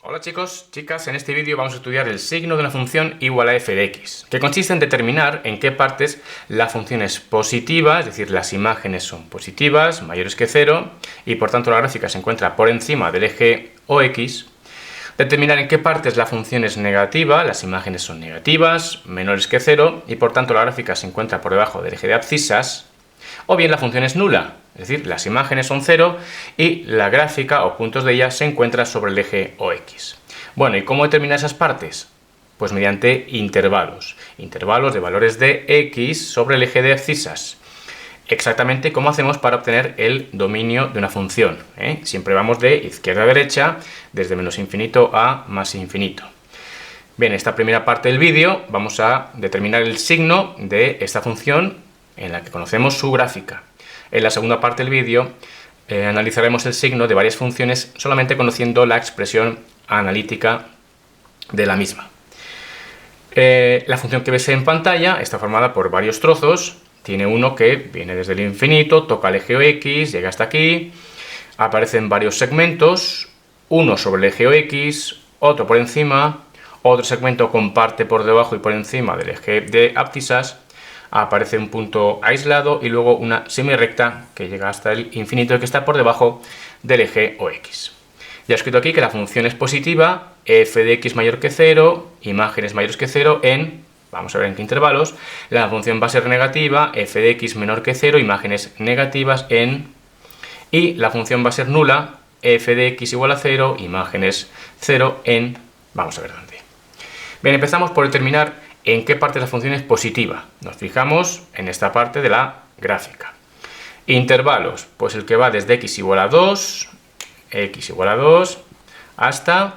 Hola chicos, chicas, en este vídeo vamos a estudiar el signo de una función igual a f de x, que consiste en determinar en qué partes la función es positiva, es decir, las imágenes son positivas, mayores que 0, y por tanto la gráfica se encuentra por encima del eje OX. Determinar en qué partes la función es negativa, las imágenes son negativas, menores que 0, y por tanto la gráfica se encuentra por debajo del eje de abscisas. O bien la función es nula, es decir, las imágenes son 0 y la gráfica o puntos de ella se encuentra sobre el eje OX. Bueno, ¿y cómo determinar esas partes? Pues mediante intervalos. Intervalos de valores de x sobre el eje de abscisas. Exactamente como hacemos para obtener el dominio de una función. Siempre vamos de izquierda a derecha, desde menos infinito a más infinito. Bien, en esta primera parte del vídeo vamos a determinar el signo de esta función en la que conocemos su gráfica. En la segunda parte del vídeo analizaremos el signo de varias funciones solamente conociendo la expresión analítica de la misma. La función que ves en pantalla está formada por varios trozos. Tiene uno que viene desde el infinito, toca el eje OX, llega hasta aquí, aparecen varios segmentos, uno sobre el eje OX, otro por encima, otro segmento comparte por debajo y por encima del eje de abscisas, aparece un punto aislado y luego una semirrecta que llega hasta el infinito que está por debajo del eje OX. Ya he escrito aquí que la función es positiva, f de x mayor que 0, imágenes mayores que 0 en, vamos a ver en qué intervalos, la función va a ser negativa, f de x menor que 0, imágenes negativas en, y la función va a ser nula, f de x igual a 0, imágenes 0 en, vamos a ver dónde. Bien, empezamos por determinar en qué parte de la función es positiva. Nos fijamos en esta parte de la gráfica. Intervalos, pues el que va desde x igual a 2, hasta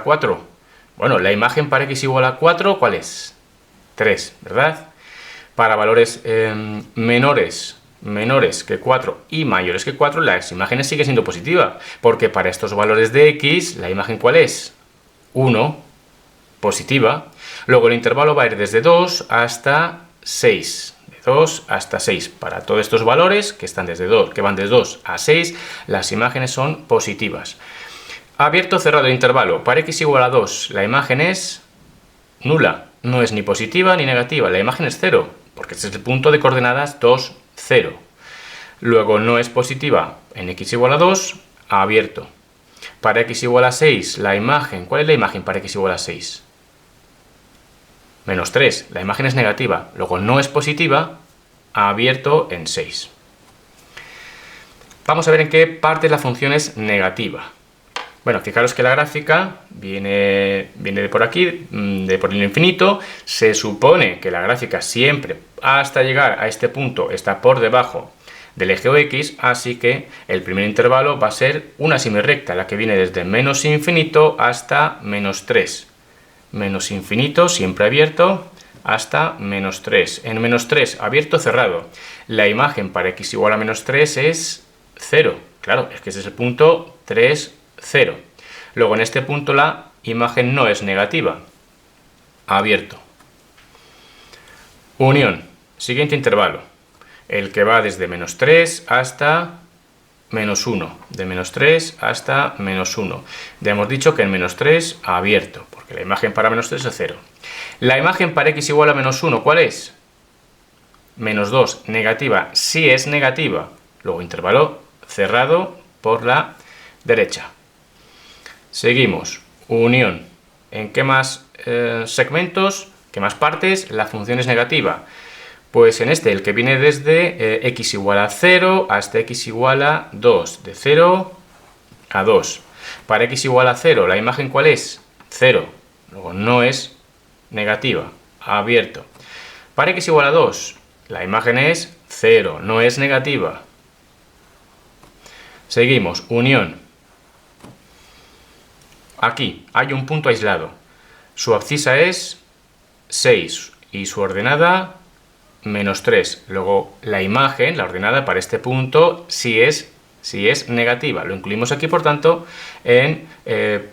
4. Bueno, la imagen para x igual a 4, ¿cuál es? 3, ¿verdad? Para valores menores que 4 y mayores que 4, las imágenes sigue siendo positiva, porque para estos valores de x, ¿la imagen cuál es? 1, positiva. Luego el intervalo va a ir desde 2 hasta 6. De 2 hasta 6. Para todos estos valores que van desde 2 a 6, las imágenes son positivas. Abierto, cerrado el intervalo. Para x igual a 2, la imagen es nula. No es ni positiva ni negativa. La imagen es 0, porque este es el punto de coordenadas 2, 0. Luego no es positiva en x igual a 2, abierto. Para x igual a 6, la imagen, ¿cuál es la imagen para x igual a 6? Menos 3, la imagen es negativa, luego no es positiva, abierto en 6. Vamos a ver en qué parte la función es negativa. Bueno, fijaros que la gráfica viene de por aquí, por el infinito. Se supone que la gráfica siempre, hasta llegar a este punto, está por debajo del eje OX, así que el primer intervalo va a ser una semirrecta, la que viene desde menos infinito hasta menos 3. Menos infinito, siempre abierto, hasta menos 3. En menos 3, abierto, cerrado. La imagen para x igual a menos 3 es 0. Claro, es que ese es el punto 3, 0. Luego en este punto la imagen no es negativa. Abierto. Unión. Siguiente intervalo. El que va desde menos 3 hasta menos 1. De menos 3 hasta menos 1. Ya hemos dicho que en menos 3 abierto, porque la imagen para menos 3 es 0. La imagen para x igual a menos 1, ¿cuál es? Menos 2, negativa. Sí es negativa. Luego intervalo cerrado por la derecha. Seguimos. Unión. ¿En qué más segmentos, qué más partes la función es negativa? Pues en este, el que viene desde x igual a 0 hasta x igual a 2. De 0 a 2. Para x igual a 0, ¿la imagen cuál es? 0. Luego no es negativa. Abierto. Para x igual a 2, la imagen es 0. No es negativa. Seguimos. Unión. Aquí hay un punto aislado. Su abscisa es 6 y su ordenada menos 3. Luego la imagen, la ordenada para este punto, sí es negativa. Lo incluimos aquí, por tanto, en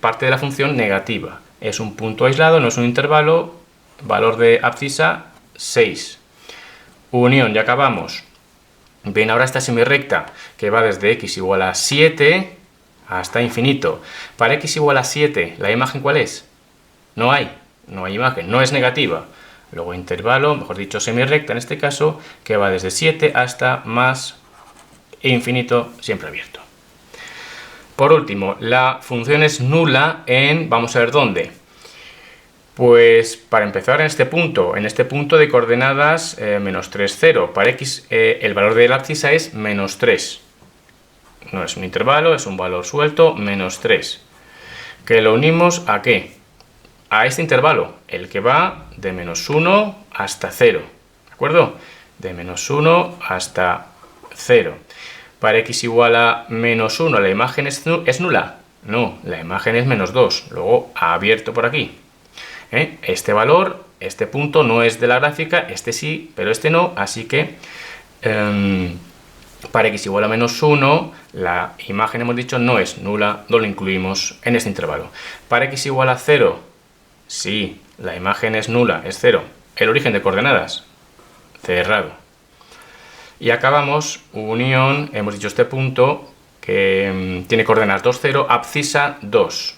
parte de la función negativa. Es un punto aislado, no es un intervalo. Valor de abscisa 6. Unión, ya acabamos. Bien, ahora esta semirrecta que va desde x igual a 7 hasta infinito. Para x igual a 7, ¿la imagen cuál es? No hay imagen, no es negativa. Luego intervalo, mejor dicho semirrecta en este caso, que va desde 7 hasta más infinito, siempre abierto. Por último, la función es nula en, vamos a ver dónde. Pues para empezar en este punto de coordenadas menos 3, 0. Para x el valor de la abscisa es menos 3. No es un intervalo, es un valor suelto, menos 3. ¿Que lo unimos a qué? A este intervalo, el que va de menos 1 hasta 0. ¿De acuerdo? De menos 1 hasta 0. Para x igual a menos 1, ¿la imagen es nula? No, la imagen es menos 2. Luego abierto por aquí. Este valor, este punto no es de la gráfica, este sí, pero este no, así que para x igual a menos 1, la imagen, hemos dicho, no es nula, no lo incluimos en este intervalo. Para x igual a 0, sí, la imagen es nula, es 0. El origen de coordenadas, cerrado. Y acabamos, unión, hemos dicho este punto, que tiene coordenadas 2, 0, abscisa 2.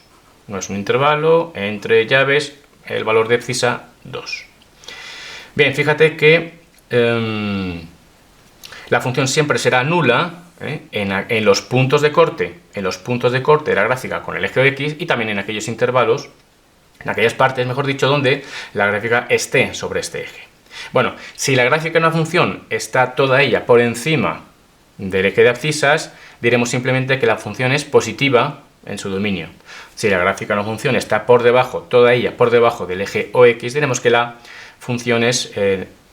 No es un intervalo, entre llaves, el valor de abscisa 2. Bien, fíjate que la función siempre será nula en los puntos de corte, de la gráfica con el eje X y también en aquellos intervalos, en aquellas partes, mejor dicho, donde la gráfica esté sobre este eje. Bueno, si la gráfica de una función está toda ella por encima del eje de abscisas, diremos simplemente que la función es positiva en su dominio. Si la gráfica de una función está por debajo, toda ella por debajo del eje OX, diremos que la función es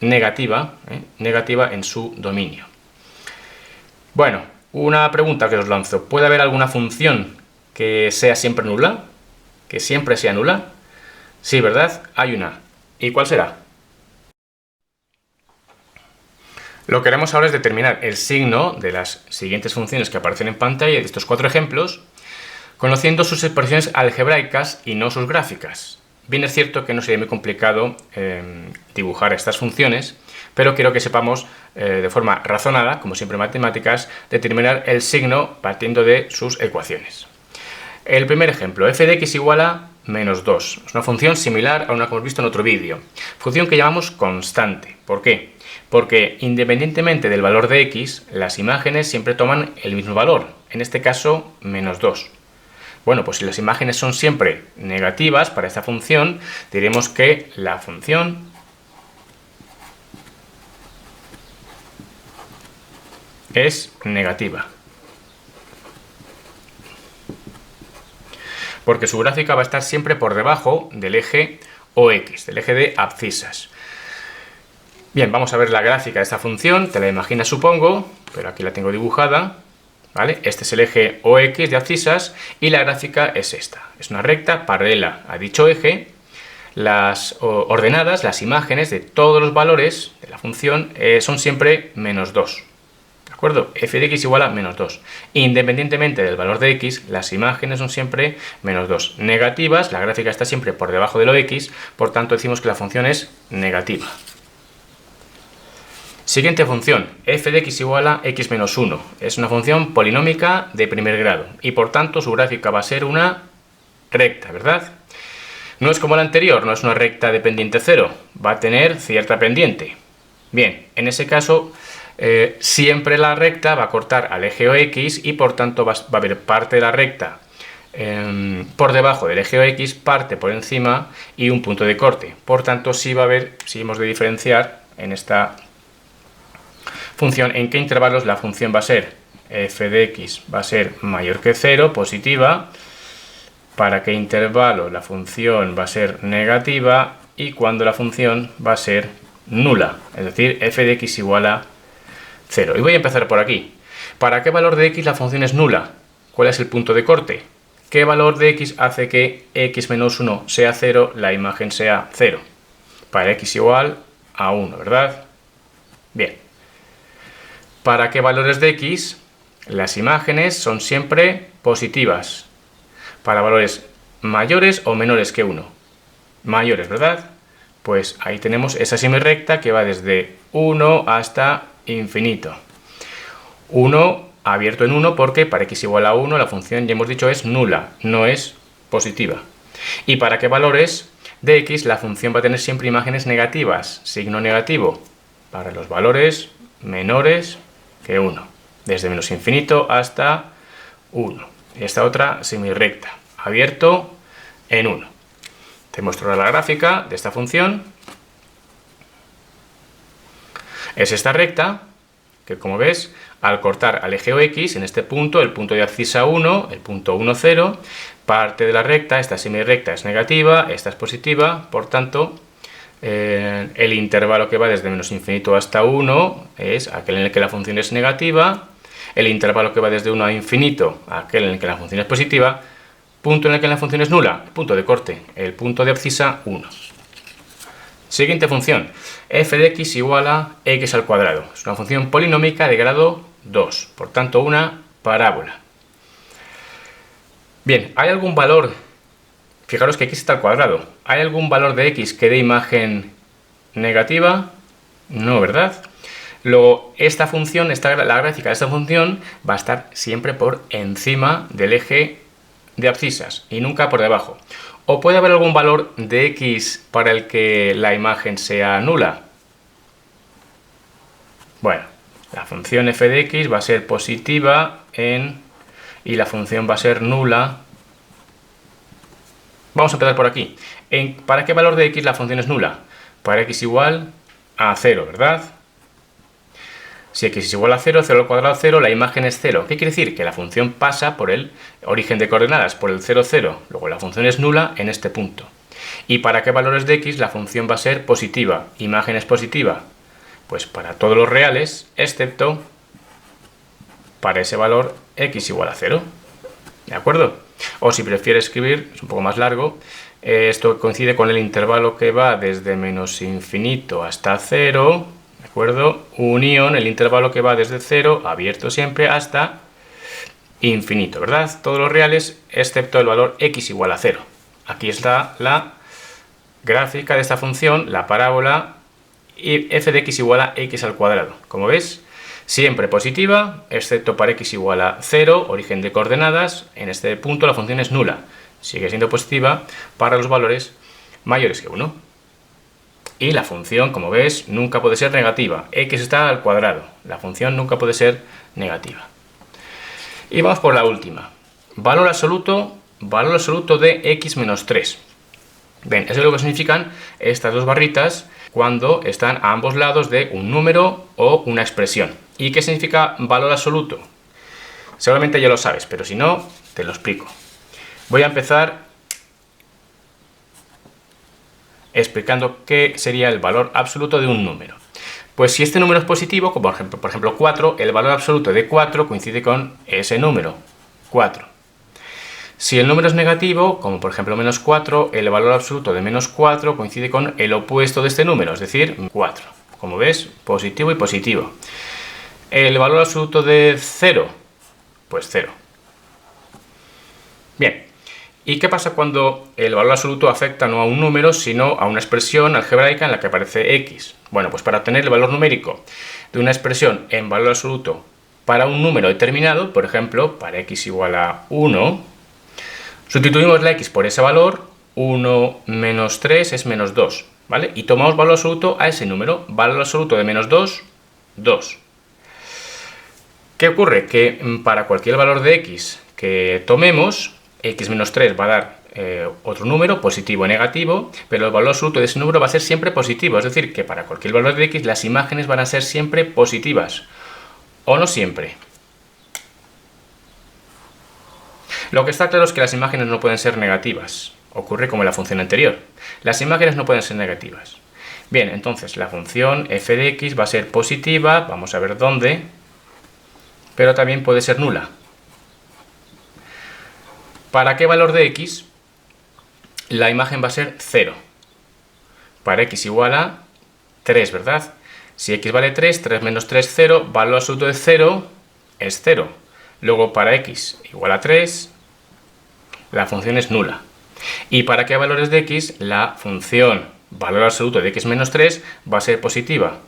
negativa en su dominio. Bueno, una pregunta que os lanzo. ¿Puede haber alguna función que sea siempre nula? ¿Que siempre sea nula? Sí, ¿verdad? Hay una. ¿Y cuál será? Lo que haremos ahora es determinar el signo de las siguientes funciones que aparecen en pantalla de estos 4 ejemplos, conociendo sus expresiones algebraicas y no sus gráficas. Bien es cierto que no sería muy complicado dibujar estas funciones, pero quiero que sepamos de forma razonada, como siempre en matemáticas, determinar el signo partiendo de sus ecuaciones. El primer ejemplo, f de x igual a menos 2. Es una función similar a una que hemos visto en otro vídeo. Función que llamamos constante. ¿Por qué? Porque independientemente del valor de x, las imágenes siempre toman el mismo valor. En este caso, menos 2. Bueno, pues si las imágenes son siempre negativas para esta función, diremos que la función es negativa. Porque su gráfica va a estar siempre por debajo del eje OX, del eje de abscisas. Bien, vamos a ver la gráfica de esta función, te la imaginas supongo, pero aquí la tengo dibujada, ¿vale? Este es el eje OX de abscisas y la gráfica es esta. Es una recta paralela a dicho eje. Las ordenadas, las imágenes de todos los valores de la función son siempre menos 2. ¿De acuerdo? F de x igual a menos 2. Independientemente del valor de x, las imágenes son siempre menos 2. Negativas, la gráfica está siempre por debajo de lo x, por tanto decimos que la función es negativa. Siguiente función, f de x igual a x menos 1. Es una función polinómica de primer grado y por tanto su gráfica va a ser una recta, ¿verdad? No es como la anterior, no es una recta de pendiente 0, va a tener cierta pendiente. Bien, en ese caso siempre la recta va a cortar al eje OX y por tanto va a haber parte de la recta por debajo del eje OX, parte por encima y un punto de corte. Por tanto, sí va a haber, si hemos de diferenciar en esta función en qué intervalos la función va a ser f de x va a ser mayor que 0, positiva, para qué intervalo la función va a ser negativa y cuando la función va a ser nula, es decir, f de x igual a 0. Y voy a empezar por aquí. ¿Para qué valor de x la función es nula? ¿Cuál es el punto de corte? ¿Qué valor de x hace que x menos 1 sea 0, la imagen sea 0? Para x igual a 1, ¿verdad? Bien. ¿Para qué valores de x? Las imágenes son siempre positivas. Para valores mayores o menores que 1. Mayores, ¿verdad? Pues ahí tenemos esa semirrecta que va desde 1 hasta infinito. 1 abierto en 1 porque para x igual a 1 la función, ya hemos dicho, es nula, no es positiva. ¿Y para qué valores de x la función va a tener siempre imágenes negativas? Signo negativo para los valores menores que 1, desde menos infinito hasta 1. Y esta otra semirrecta, abierto en 1. Te muestro ahora la gráfica de esta función. Es esta recta que, como ves, al cortar al eje OX en este punto, el punto de abscisa 1, el punto 1, 0, parte de la recta, esta semirrecta es negativa, esta es positiva, por tanto, el intervalo que va desde menos infinito hasta 1 es aquel en el que la función es negativa, el intervalo que va desde 1 a infinito, aquel en el que la función es positiva, punto en el que la función es nula, punto de corte, el punto de abscisa 1. Siguiente función, f de x igual a x al cuadrado. Es una función polinómica de grado 2, por tanto una parábola. Bien, ¿hay algún valor? Fijaros que x está al cuadrado. ¿Hay algún valor de x que dé imagen negativa? No, ¿verdad? Luego, esta función, la gráfica de esta función va a estar siempre por encima del eje de abscisas y nunca por debajo. ¿O puede haber algún valor de x para el que la imagen sea nula? Bueno, la función f de x va a ser positiva y la función va a ser nula. Vamos a empezar por aquí. ¿Para qué valor de x la función es nula? Para x igual a 0, ¿verdad? Si x es igual a 0, 0 al cuadrado 0, la imagen es 0. ¿Qué quiere decir? Que la función pasa por el origen de coordenadas, por el 0, 0. Luego la función es nula en este punto. ¿Y para qué valores de x la función va a ser positiva? ¿Imagen es positiva? Pues para todos los reales, excepto para ese valor x igual a 0. ¿De acuerdo? O si prefieres escribir, es un poco más largo, esto coincide con el intervalo que va desde menos infinito hasta 0, ¿de acuerdo? Unión, el intervalo que va desde 0, abierto siempre, hasta infinito, ¿verdad? Todos los reales, excepto el valor x igual a 0. Aquí está la gráfica de esta función, la parábola, y f de x igual a x al cuadrado. Como ves, siempre positiva, excepto para x igual a 0, origen de coordenadas. En este punto la función es nula. Sigue siendo positiva para los valores mayores que 1. Y la función, como ves, nunca puede ser negativa. X está al cuadrado. La función nunca puede ser negativa. Y vamos por la última. Valor absoluto de x menos 3. Bien, eso es lo que significan estas dos barritas cuando están a ambos lados de un número o una expresión. ¿Y qué significa valor absoluto? Seguramente ya lo sabes, pero si no, te lo explico. Voy a empezar explicando qué sería el valor absoluto de un número. Pues si este número es positivo, como por ejemplo 4, el valor absoluto de 4 coincide con ese número, 4. Si el número es negativo, como por ejemplo menos 4, el valor absoluto de menos 4 coincide con el opuesto de este número, es decir, 4. Como ves, positivo y positivo. El valor absoluto de 0, pues 0. Bien. ¿Y qué pasa cuando el valor absoluto afecta no a un número, sino a una expresión algebraica en la que aparece x? Bueno, pues para obtener el valor numérico de una expresión en valor absoluto para un número determinado, por ejemplo, para x igual a 1, sustituimos la x por ese valor, 1 menos 3 es menos 2, ¿vale? Y tomamos valor absoluto a ese número, valor absoluto de menos 2, 2. ¿Qué ocurre? Que para cualquier valor de x que tomemos, x menos 3 va a dar otro número, positivo o negativo, pero el valor absoluto de ese número va a ser siempre positivo, es decir, que para cualquier valor de x las imágenes van a ser siempre positivas, o no siempre. Lo que está claro es que las imágenes no pueden ser negativas, ocurre como en la función anterior, las imágenes no pueden ser negativas. Bien, entonces la función f de x va a ser positiva, vamos a ver dónde, pero también puede ser nula. ¿Para qué valor de x? La imagen va a ser 0. Para x igual a 3, ¿verdad? Si x vale 3, 3 menos 3, 0, valor absoluto de 0 es 0. Luego para x igual a 3, la función es nula. ¿Y para qué valores de x? La función valor absoluto de x menos 3 va a ser positiva.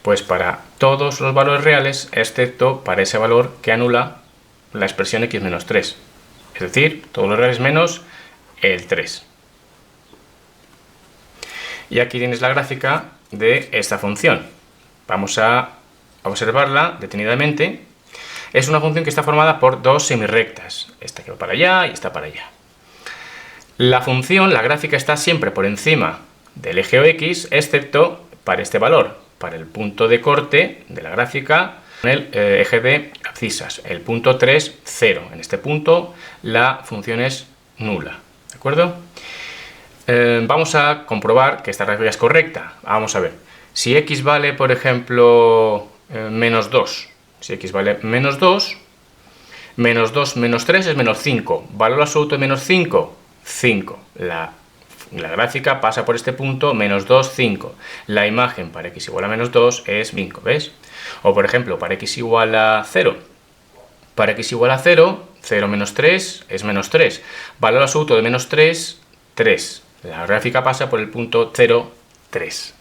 Pues para todos los valores reales, excepto para ese valor que anula la expresión x menos 3. Es decir, todos los reales menos el 3. Y aquí tienes la gráfica de esta función. Vamos a observarla detenidamente. Es una función que está formada por dos semirrectas. Esta que va para allá y esta para allá. La función, la gráfica, está siempre por encima del eje OX, excepto para este valor, para el punto de corte de la gráfica en el eje de abscisas, el punto 3, 0. En este punto la función es nula. ¿De acuerdo? Vamos a comprobar que esta gráfica es correcta. Vamos a ver. Si x vale, por ejemplo, menos 2. Si x vale menos 2, menos 2 menos 3 es menos 5. ¿Valor absoluto de menos 5? 5. La gráfica pasa por este punto, menos 2, 5. La imagen para x igual a menos 2 es 5, ¿ves? O por ejemplo, para x igual a 0. Para x igual a 0, 0 menos 3 es menos 3. Valor absoluto de menos 3, 3. La gráfica pasa por el punto 0, 3.